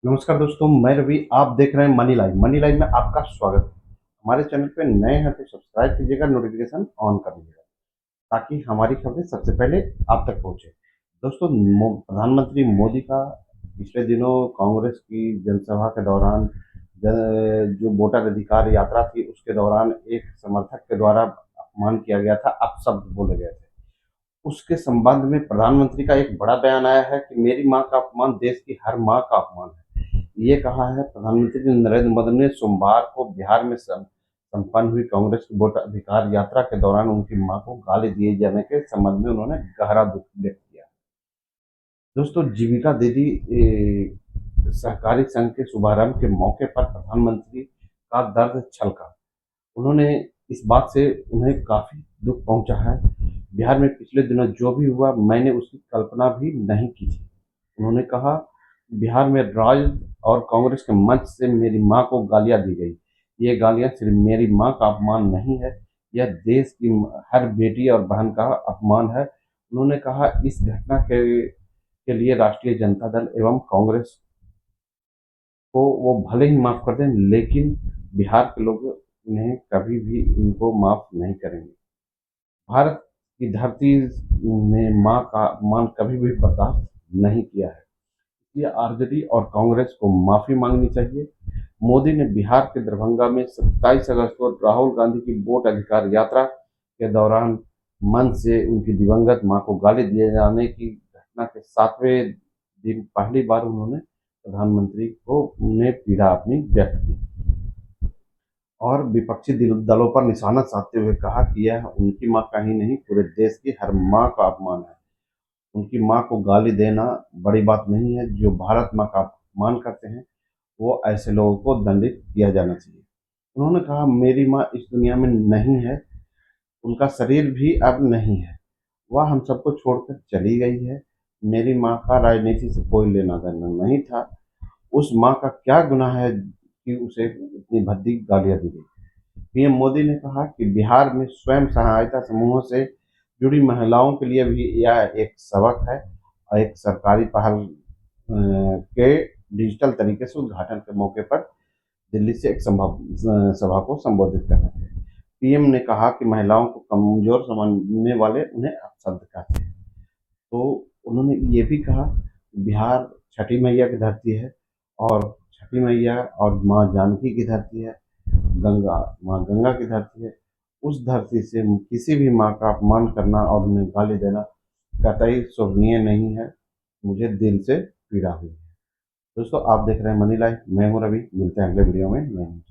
नमस्कार दोस्तों, मैं रवि। आप देख रहे हैं मनी लाइव। मनी लाइव में आपका स्वागत है। हमारे चैनल पे नए हैं तो सब्सक्राइब कीजिएगा, नोटिफिकेशन ऑन कर लीजिएगा ताकि हमारी खबरें सबसे पहले आप तक पहुंचे। दोस्तों, प्रधानमंत्री मोदी का पिछले दिनों कांग्रेस की जनसभा के दौरान जो वोटर अधिकार यात्रा थी उसके दौरान एक समर्थक के द्वारा अपमान किया गया था, अपशब्द बोले गए थे। उसके संबंध में प्रधानमंत्री का एक बड़ा बयान आया है कि मेरी मां का अपमान देश की हर मां का अपमान है। ये कहा है प्रधानमंत्री नरेंद्र मोदी ने सोमवार को बिहार में संपन्न हुई कांग्रेस की वोट अधिकार यात्रा के दौरान उनकी मां को गाली दिए जाने के संबंध में उन्होंने गहरा दुख व्यक्त किया। दोस्तों, जीविका दीदी सहकारी संघ के शुभारंभ के मौके पर प्रधानमंत्री का दर्द छलका। उन्होंने इस बात से उन्हें काफी दुख पहुंचा है। बिहार में पिछले दिनों जो भी हुआ मैंने उसकी कल्पना भी नहीं की थी। उन्होंने कहा, बिहार में राज और कांग्रेस के मंच से मेरी मां को गालियां दी गई। ये गालियां सिर्फ मेरी मां का अपमान नहीं है, यह देश की हर बेटी और बहन का अपमान है। उन्होंने कहा, इस घटना के लिए राष्ट्रीय जनता दल एवं कांग्रेस को वो भले ही माफ कर दें, लेकिन बिहार के लोग उन्हें कभी भी इनको माफ नहीं करेंगे। भारत की धरती ने मां का अपमान कभी भी बर्दाश्त नहीं किया है। इसलिए आरजेडी और कांग्रेस को माफी मांगनी चाहिए। मोदी ने बिहार के दरभंगा में 27 अगस्त को राहुल गांधी की वोट अधिकार यात्रा के दौरान मंच से उनकी दिवंगत मां को गाली दिए जाने की घटना के 7वें दिन पहली बार उन्होंने प्रधानमंत्री को उन्हें पीड़ा अपनी व्यक्त की और विपक्षी दलों पर निशाना साधते हुए कहा कि यह उनकी मां का ही नहीं, पूरे देश की हर मां का अपमान है। उनकी मां को गाली देना बड़ी बात नहीं है। जो भारत मां का अपमान करते हैं वो ऐसे लोगों को दंडित किया जाना चाहिए। उन्होंने कहा, मेरी मां इस दुनिया में नहीं है, उनका शरीर भी अब नहीं है, वह हम सबको छोड़कर चली गई है। मेरी मां का राजनीति से कोई लेना देना नहीं था। उस मां का क्या गुनाह है कि उसे इतनी भद्दी गालियां दी गई। पीएम मोदी ने कहा कि बिहार में स्वयं सहायता समूहों से जुड़ी महिलाओं के लिए भी यह एक सबक है और एक सरकारी पहल के डिजिटल तरीके से उद्घाटन के मौके पर दिल्ली से एक सभा को संबोधित कर रहे थे। पीएम ने कहा कि महिलाओं को कमजोर समझने वाले उन्हें अपशब्द कहते हैं। तो उन्होंने ये भी कहा, बिहार छठी मैया की धरती है और छठी मैया और माँ जानकी की धरती है, गंगा माँ गंगा की धरती है। उस धरती से किसी भी माँ का अपमान करना और उन्हें गाली देना कतई शोभनीय नहीं है। मुझे दिल से पीड़ा हुई है। दोस्तों, आप देख रहे हैं मनी लाइफ। मैं हूँ रवि। मिलते हैं अगले वीडियो में।